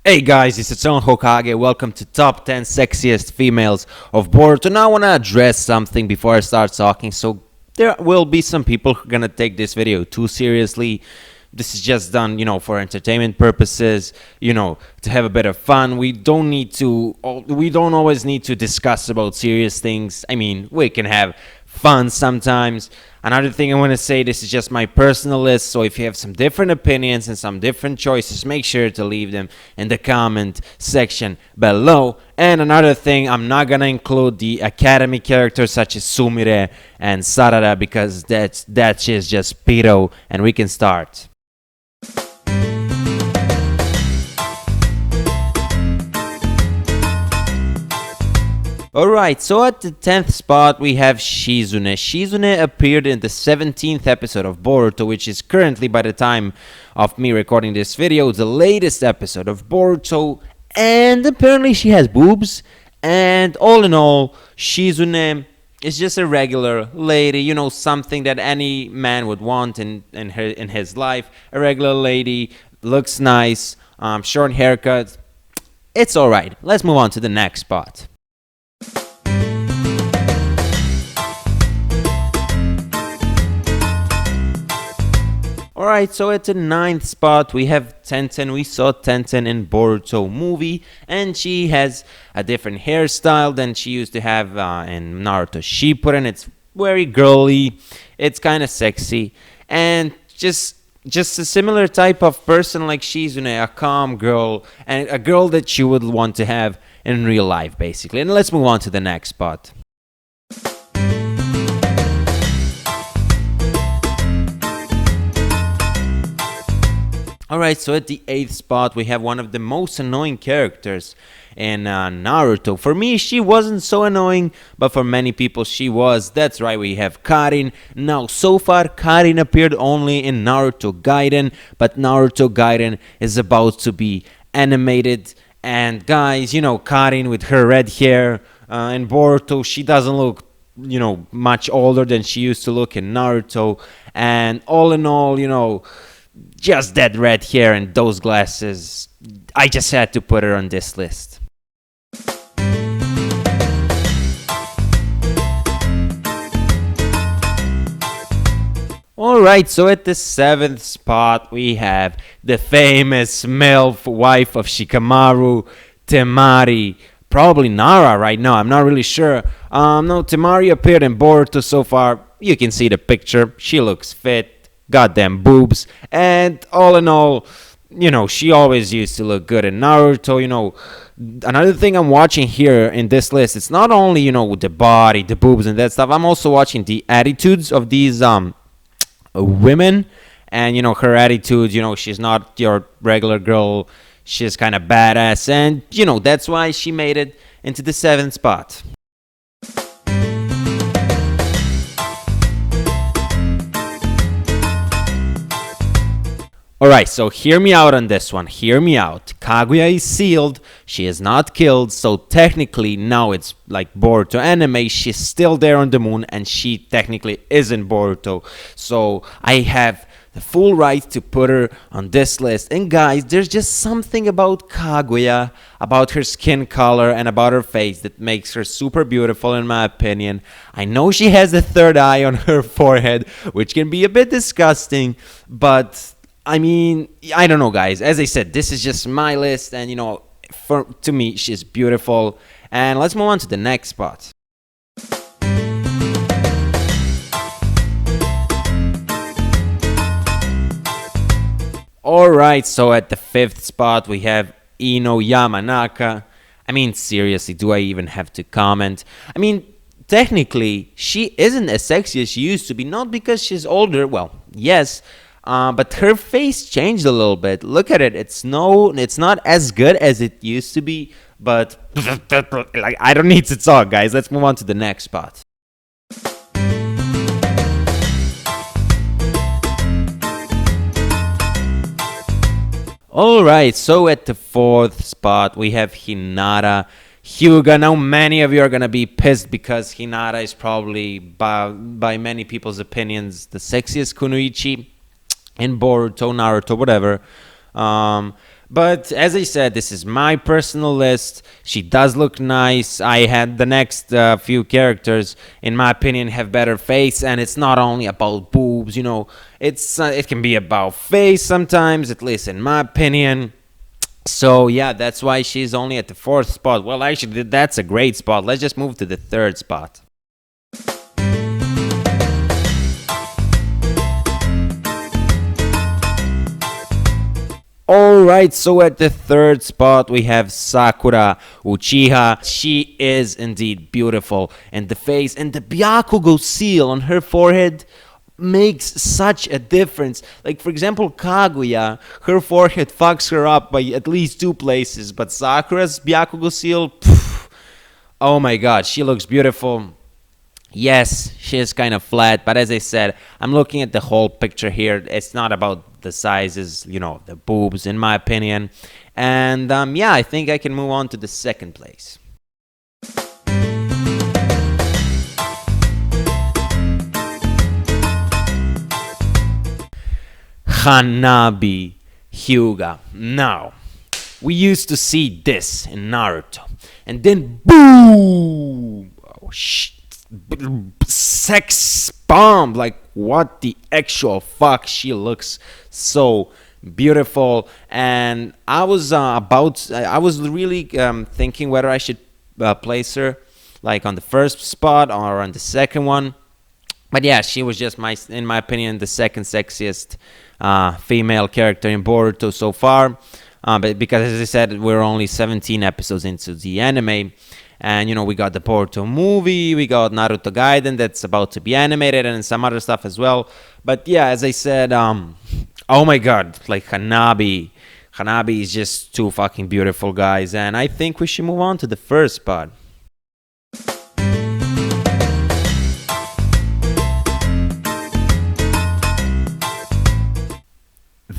Hey guys, it's its own Hokage. Welcome to Top 10 Sexiest Females of Boruto. Now I want to address something before I start talking. So there will be some people who are going to take this video too seriously. This is just done, for entertainment purposes, to have a bit of fun. We don't always need to discuss about serious things. I mean, we can have fun sometimes. Another thing I want to say, this is just my personal list, so if you have some different opinions and some different choices, make sure to leave them in the comment section below. And another thing, I'm not going to include the academy characters such as Sumire and Sarada because that is just pedo, and we can start. Alright, so at the 10th spot we have Shizune. Shizune appeared in the 17th episode of Boruto, which is currently, by the time of me recording this video, the latest episode of Boruto, and apparently she has boobs. And all in all, Shizune is just a regular lady, something that any man would want in his life. A regular lady, looks nice, short haircut. It's alright. Let's move on to the next spot. Alright, so at the 9th spot we have Tenten. We saw Tenten in Boruto movie, and she has a different hairstyle than she used to have in Naruto Shippuden. It's very girly, it's kind of sexy, and just a similar type of person like Shizune, a calm girl, and a girl that you would want to have in real life, basically. And let's move on to the next spot. Alright, so at the 8th spot we have one of the most annoying characters in Naruto. For me, she wasn't so annoying, but for many people she was. That's right, we have Karin. Now, so far, Karin appeared only in Naruto Gaiden, but Naruto Gaiden is about to be animated. And guys, Karin with her red hair in Boruto, she doesn't look much older than she used to look in Naruto. And all in all, just that red hair and those glasses, I just had to put her on this list. Alright, so at the 7th spot we have the famous MILF wife of Shikamaru, Temari. Probably Nara right now, I'm not really sure. No, Temari appeared in Boruto so far. You can see the picture, she looks fit, goddamn boobs, and all in all, she always used to look good in Naruto. Another thing I'm watching here in this list, it's not only, the body, the boobs and that stuff, I'm also watching the attitudes of these women, and her attitude, she's not your regular girl, she's kind of badass, and that's why she made it into the 7th spot. Alright, so hear me out on this one, hear me out. Kaguya is sealed, she is not killed, so technically now it's like Boruto anime, she's still there on the moon, and she technically is in Boruto. So I have the full right to put her on this list. And guys, there's just something about Kaguya, about her skin color and about her face that makes her super beautiful in my opinion. I know she has a third eye on her forehead, which can be a bit disgusting, but I mean, I don't know, guys. As I said, this is just my list, and to me, she's beautiful. And let's move on to the next spot. Alright, so at the 5th spot, we have Ino Yamanaka. I mean, seriously, do I even have to comment? I mean, technically, she isn't as sexy as she used to be, not because she's older, well, yes, but her face changed a little bit. Look at it. It's not as good as it used to be, but like, I don't need to talk, guys. Let's move on to the next spot. Alright, so at the 4th spot we have Hinata Hyuga. Now many of you are gonna be pissed because Hinata is probably by many people's opinions the sexiest kunoichi in Boruto, Naruto, whatever. But as I said, this is my personal list. She does look nice. I had the next few characters, in my opinion, have better face, and it's not only about boobs. It can be about face sometimes, at least in my opinion. So yeah, that's why she's only at the fourth spot. Well, actually, that's a great spot. Let's just move to the third spot. Alright, so at the third spot we have Sakura Uchiha. She is indeed beautiful, and the face and the Byakugo seal on her forehead makes such a difference. Like, for example, Kaguya, her forehead fucks her up by at least 2 places, but Sakura's Byakugo seal, oh my god, she looks beautiful. Yes, she is kind of flat, but as I said, I'm looking at the whole picture here. It's not about the sizes, the boobs, in my opinion. And yeah, I think I can move on to the second place. Hanabi Hyuga. Now, we used to see this in Naruto, and then boom! Oh, sex bomb. Like, what the actual fuck? She looks so beautiful. And I was really thinking whether I should place her like on the first spot or on the second one. But yeah, she was just in my opinion, the second sexiest female character in Boruto so far. But because, as I said, we're only 17 episodes into the anime. And, we got the Boruto movie, we got Naruto Gaiden that's about to be animated, and some other stuff as well. But yeah, as I said, oh my god, like Hanabi is just too fucking beautiful, guys. And I think we should move on to the first spot.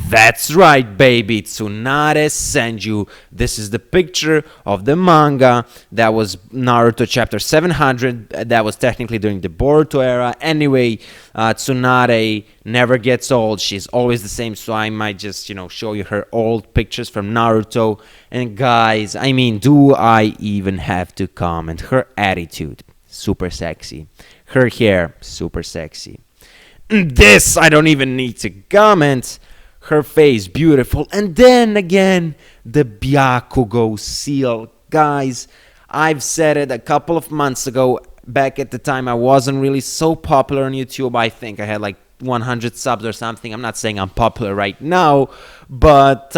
That's right, baby. Tsunade Senju. This is the picture of the manga that was Naruto chapter 700. That was technically during the Boruto era. Anyway, Tsunade never gets old. She's always the same. So I might just, show you her old pictures from Naruto. And guys, I mean, do I even have to comment? Her attitude, super sexy. Her hair, super sexy. This, I don't even need to comment. Her face, beautiful. And then again, the Byakugo seal. Guys, I've said it a couple of months ago. Back at the time, I wasn't really so popular on YouTube. I think I had like 100 subs or something. I'm not saying I'm popular right now, but,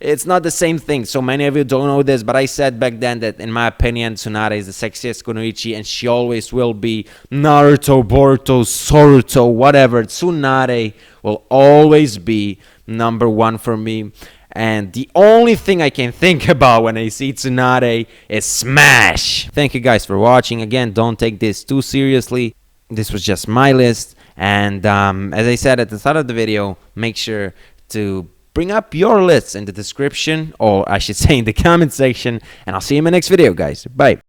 it's not the same thing. So many of you don't know this, but I said back then that, in my opinion, Tsunade is the sexiest kunoichi, and she always will be. Naruto, Boruto, Soruto, whatever. Tsunade will always be #1 for me. And the only thing I can think about when I see Tsunade is smash. Thank you guys for watching. Again, don't take this too seriously. This was just my list. And as I said at the start of the video, make sure to bring up your lists in the description, or I should say in the comment section, and I'll see you in my next video, guys. Bye.